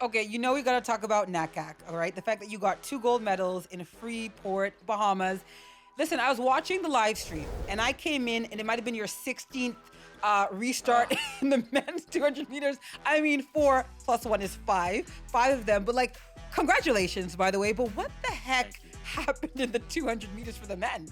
okay, we got to talk about NACAC, all right? The fact that you got 2 gold medals in Freeport, Bahamas. Listen, I was watching the live stream, and I came in, and it might have been your 16th restart in the men's 200 meters. I mean, 4 plus 1 is 5 of them. But, like, congratulations, by the way. But what the heck happened in the 200 meters for the men?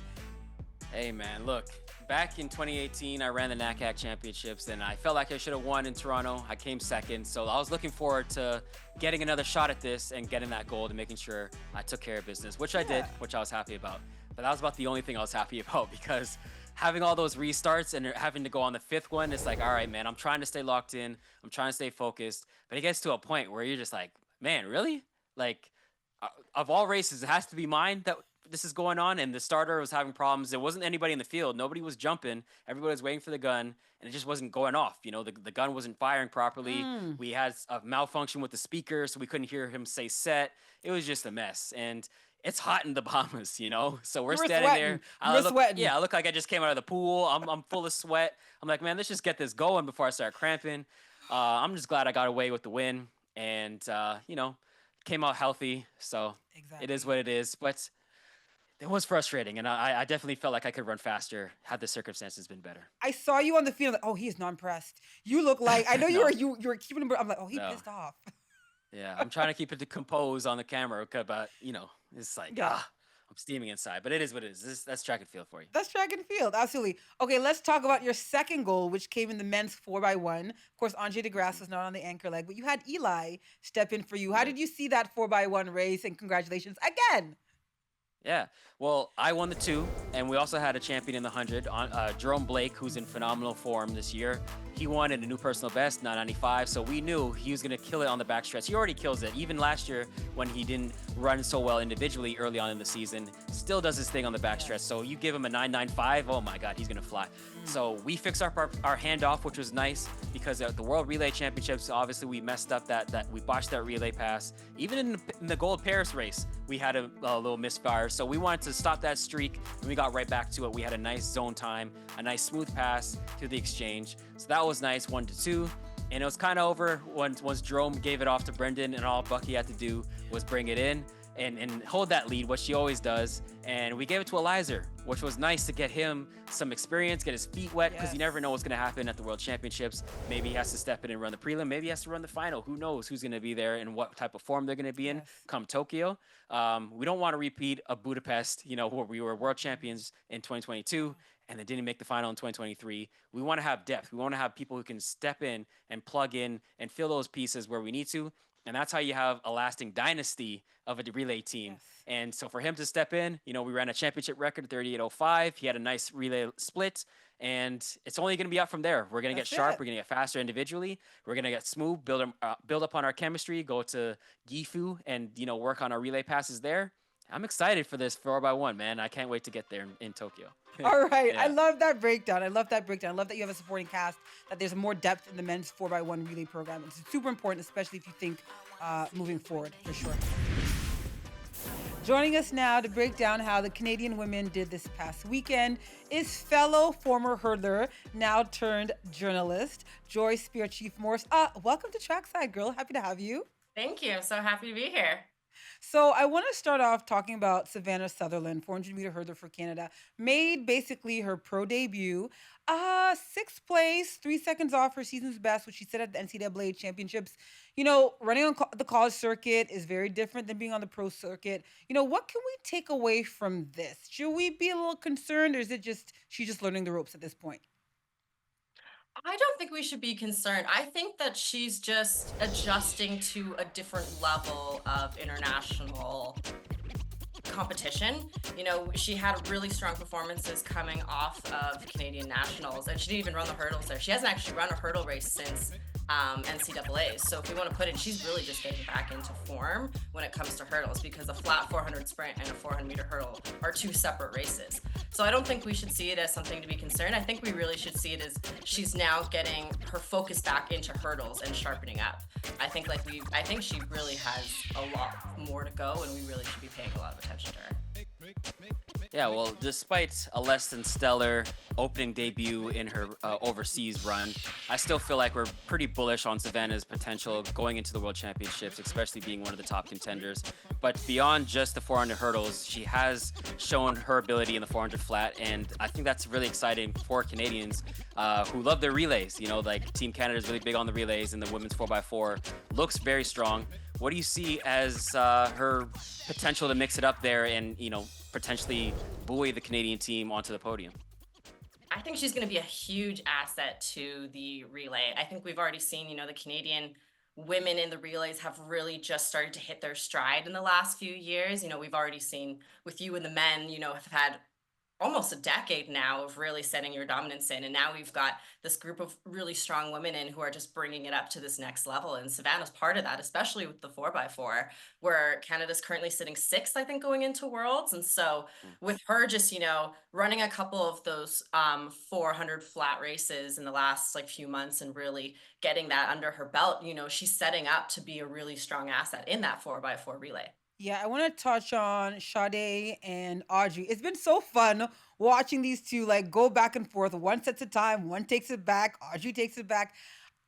Hey, man, look. Back in 2018, I ran the NACAC Championships, and I felt like I should have won in Toronto. I came second, so I was looking forward to getting another shot at this and getting that gold and making sure I took care of business, which I did, which I was happy about. But that was about the only thing I was happy about, because having all those restarts and having to go on the 5th one, it's like, all right, man, I'm trying to stay locked in. I'm trying to stay focused. But it gets to a point where you're just like, man, really? Like, of all races, it has to be mine that this is going on. And the starter was having problems. There wasn't anybody in the field. Nobody was jumping. Everybody was waiting for the gun, and it just wasn't going off. You know, the gun wasn't firing properly. We had a malfunction with the speaker, so we couldn't hear him say set. It was just a mess. And it's hot in the Bahamas, you know? So we're standing there. I look like I just came out of the pool. I'm full of sweat. I'm like, man, let's just get this going before I start cramping. I'm just glad I got away with the win, and, came out healthy. So It is what it is. But it was frustrating, and I definitely felt like I could run faster had the circumstances been better. I saw you on the field. Like, oh, he's not impressed. You look like, I know No. you were keeping him. I'm like, oh, he No. pissed off. Yeah, I'm trying to keep it composed on the camera, but, it's like, I'm steaming inside. But it is what it is. That's track and field for you. That's track and field, absolutely. Okay, let's talk about your second goal, which came in the men's 4x1. Of course, Andre DeGrasse was not on the anchor leg, but you had Eli step in for you. How did you see that 4x1 race? And congratulations again. Yeah, well, I won the 2, and we also had a champion in the 100, Jerome Blake, who's in phenomenal form this year. He won at a new personal best, 995, so we knew he was going to kill it on the backstretch. He already kills it. Even last year, when he didn't run so well individually early on in the season, still does his thing on the backstretch. So you give him a 995, oh my God, he's going to fly. So we fixed our handoff, which was nice, because at the World Relay Championships, obviously we messed up that we botched that relay pass. Even in the Gold Paris race, we had a little misfire. So we wanted to stop that streak, and we got right back to it. We had a nice zone time, a nice smooth pass to the exchange. So that was nice, 1-2. And it was kind of over once Jerome gave it off to Brendan, and all Bucky had to do was bring it in and hold that lead, which she always does. And we gave it to Eliza, which was nice to get him some experience, get his feet wet, because you never know what's going to happen at the World Championships. Maybe he has to step in and run the prelim. Maybe he has to run the final. Who knows who's going to be there and what type of form they're going to be in come Tokyo. We don't want to repeat a Budapest, where we were world champions in 2022 and then didn't make the final in 2023. We want to have depth. We want to have people who can step in and plug in and fill those pieces where we need to. And that's how you have a lasting dynasty of a relay team. And so for him to step in, we ran a championship record, 38.05. He had a nice relay split, and it's only going to be up from there. We're going to get sharp. We're going to get faster individually. We're going to get smooth, build up on our chemistry, go to Gifu and, work on our relay passes there. I'm excited for this 4x1, man. I can't wait to get there in Tokyo. All right. I love that breakdown. I love that you have a supporting cast, that there's more depth in the men's 4x1 relay program. It's super important, especially if you think moving forward, for sure. Joining us now to break down how the Canadian women did this past weekend is fellow former hurdler, now turned journalist, Joy Spearchief-Morris. Welcome to Trackside, girl. Happy to have you. Thank you. I'm so happy to be here. So I want to start off talking about Savannah Sutherland, 400-meter hurdler for Canada. Made basically her pro debut. 6th place, 3 seconds off her season's best, which she set at the NCAA championships. Running on the college circuit is very different than being on the pro circuit. What can we take away from this? Should we be a little concerned, or is it just she's just learning the ropes at this point? I don't think we should be concerned. I think that she's just adjusting to a different level of international competition. She had really strong performances coming off of Canadian nationals, and she didn't even run the hurdles there. She hasn't actually run a hurdle race since NCAA. So if we want to put it, she's really just getting back into form when it comes to hurdles, because a flat 400 sprint and a 400-meter hurdle are 2 separate races. So I don't think we should see it as something to be concerned. I think we really should see it as she's now getting her focus back into hurdles and sharpening up. I think she really has a lot more to go, and we really should be paying a lot of attention to her. Yeah, well, despite a less than stellar opening debut in her overseas run, I still feel like we're pretty bullish on Savannah's potential going into the World Championships, especially being one of the top contenders. But beyond just the 400 hurdles, she has shown her ability in the 400 flat, and I think that's really exciting for Canadians who love their relays. You know, like Team Canada is really big on the relays, and the women's 4x4 looks very strong. What do you see as her potential to mix it up there and, potentially buoy the Canadian team onto the podium? I think she's going to be a huge asset to the relay. I think we've already seen, the Canadian women in the relays have really just started to hit their stride in the last few years. We've already seen with you and the men, have had almost a decade now of really setting your dominance in. And now we've got this group of really strong women in who are just bringing it up to this next level. And Savannah's part of that, especially with the 4x4, where Canada's currently sitting sixth, I think, going into Worlds. And so with her just, running a couple of those 400 flat races in the last few months and really getting that under her belt, she's setting up to be a really strong asset in that 4x4 relay. Yeah, I want to touch on Sade and Audrey. It's been so fun watching these two like go back and forth. One sets a time, one takes it back, Audrey takes it back.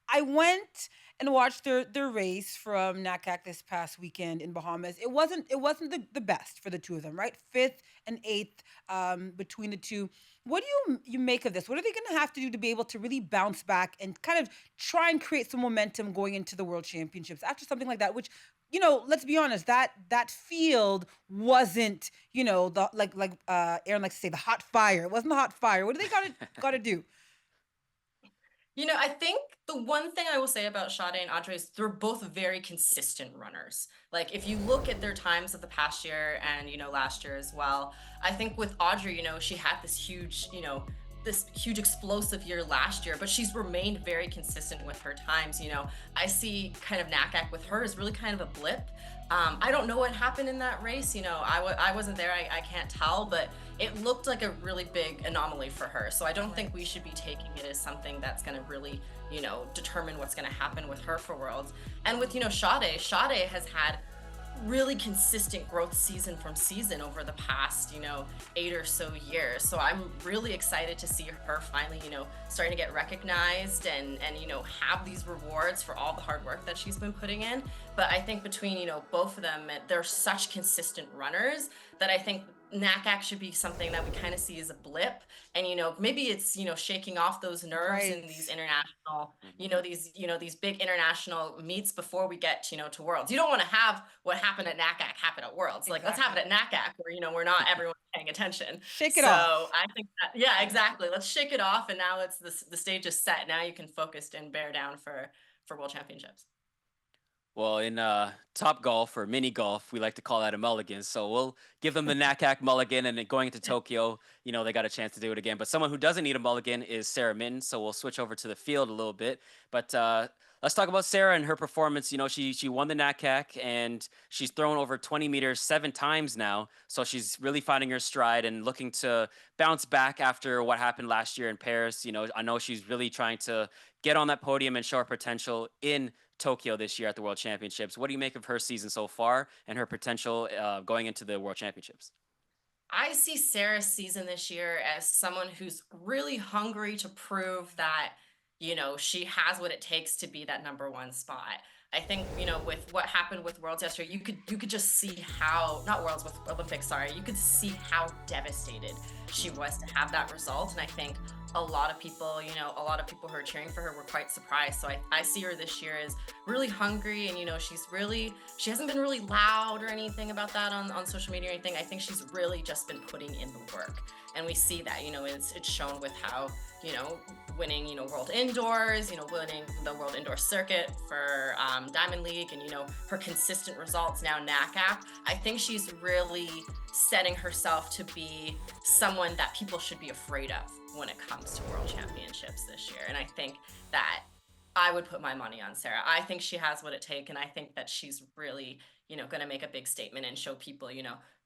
I went and watched their race from NACAC this past weekend in Bahamas. It wasn't the best for the two of them, right? Fifth and eighth between the two. What do you make of this? What are they going to have to do to be able to really bounce back and kind of try and create some momentum going into the World Championships after something like that? Which let's be honest, that field wasn't, the Aaron likes to say the hot fire. It wasn't the hot fire. What do they gotta do? I think the one thing I will say about Sade and Andre is they're both very consistent runners. Like if you look at their times of the past year and last year as well, I think with Audrey, she had this huge explosive year last year, but she's remained very consistent with her times. I see kind of NACAC with her is really kind of a blip. I don't know what happened in that race. I wasn't there. I can't tell, but it looked like a really big anomaly for her. So I don't think we should be taking it as something that's going to really, determine what's going to happen with her for Worlds. And with, Sade has had really consistent growth season from season over the past 8 or so years. So I'm really excited to see her finally starting to get recognized and have these rewards for all the hard work that she's been putting in. But I think between both of them, they're such consistent runners that I think NACAC should be something that we kind of see as a blip. And maybe it's shaking off those nerves in Right. these international these big international meets before we get to Worlds. You don't want to have what happened at NACAC happen at Worlds. Like let's have it Exactly. at NACAC where we're not everyone paying attention. Shake it So off. I think that, yeah, exactly, let's shake it off, and now it's the stage is set. Now you can focus and bear down for World Championships. Well, in Top Golf or mini golf, we like to call that a mulligan. So we'll give them the NACAC mulligan, and then going into Tokyo, they got a chance to do it again. But someone who doesn't need a mulligan is Sarah Minton. So we'll switch over to the field a little bit. But let's talk about Sarah and her performance. She won the NACAC, and she's thrown over 20 meters 7 times now. So she's really finding her stride and looking to bounce back after what happened last year in Paris. I know she's really trying to get on that podium and show her potential in Tokyo this year at the World Championships. What do you make of her season so far and her potential going into the World Championships? I see Sarah's season this year as someone who's really hungry to prove that, she has what it takes to be that number one spot. I think, with what happened with Worlds yesterday, you could just see how, not Worlds, with Olympics, sorry, you could see how devastated she was to have that result. And I think a lot of people, who are cheering for her were quite surprised. So I see her this year as really hungry, and she hasn't been really loud or anything about that on social media or anything. I think she's really just been putting in the work. And we see that, it's shown with how, winning, World Indoors, winning the World Indoor Circuit for Diamond League, and, her consistent results now NACAC. I think she's really setting herself to be someone that people should be afraid of when it comes to World Championships this year. And I think that I would put my money on Sarah. I think she has what it takes, and I think that she's really, going to make a big statement and show people,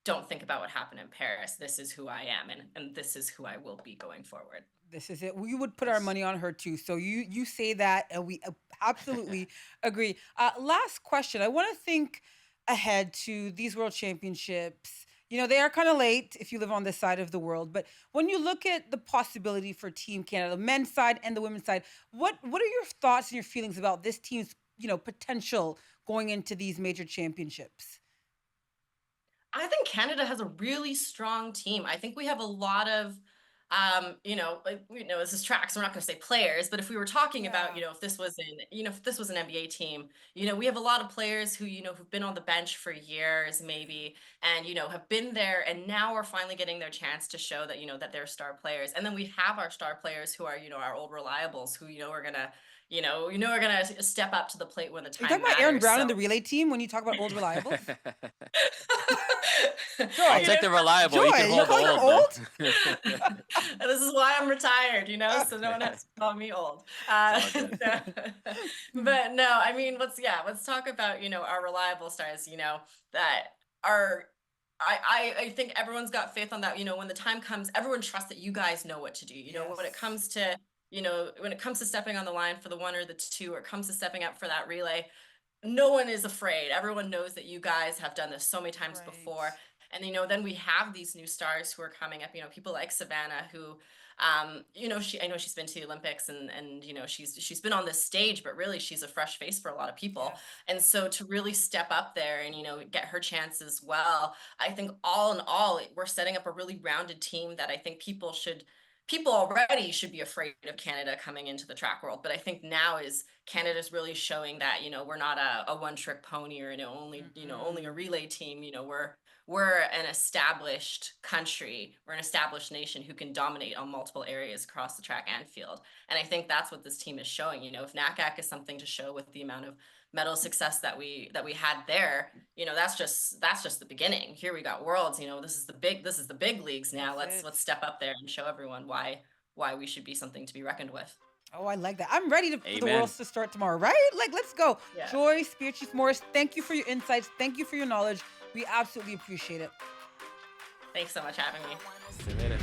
don't think about what happened in Paris. This is who I am, and this is who I will be going forward. This is it. We would put our Yes. money on her too. So you say that, and we absolutely agree. Last question. I want to think ahead to these World Championships. They are kind of late if you live on this side of the world. But when you look at the possibility for Team Canada, the men's side and the women's side, what are your thoughts and your feelings about this team's potential going into these major championships? I think Canada has a really strong team. I think we have a lot of, like, this is track, so we're not going to say players, but if we were talking about, Yeah. if this was an NBA team, we have a lot of players who, who've been on the bench for years, maybe, and, have been there and now are finally getting their chance to show that, that they're star players. And then we have our star players who are, our old reliables who, are going to, are going to step up to the plate when the Are you time talking about Aaron matters. Brown and So the relay team when you talk about old reliables? I'll Joy, you know, take the reliable. You can Joy, you're hold the calling her old old? though. this is why I'm retired, so no one has to call me old. It's all good. But no, I mean, let's talk about, our reliable stars, that are, I think everyone's got faith on that, when the time comes, everyone trusts that you guys know what to do, when it Yes. comes to, when it comes to stepping on the line for the one or the two, or it comes to stepping up for that relay, no one is afraid. Everyone knows that you guys have done this so many times Right. before. And then we have these new stars who are coming up, people like Savannah who I know she's been to the Olympics and she's been on this stage, but really she's a fresh face for a lot of people. Yes. And so to really step up there and get her chance as well, I think all in all we're setting up a really rounded team that I think people already should be afraid of Canada coming into the track world. But I think now is Canada's really showing that, we're not a one trick pony or, only a Hmm. relay team. We're an established country. We're an established nation who can dominate on multiple areas across the track and field. And I think that's what this team is showing. If NACAC is something to show with the amount of medal success that we had there, that's just the beginning. Here we got worlds. This is the big leagues now. That's Let's it. step up there and show everyone why we should be something to be reckoned with. Oh, I like that. I'm ready for the Amen. worlds to start tomorrow, right? Like, let's go. Yeah. Joy Spearchief-Morris, thank you for your insights. Thank you for your knowledge. We absolutely appreciate it. Thanks so much for having me. See you later.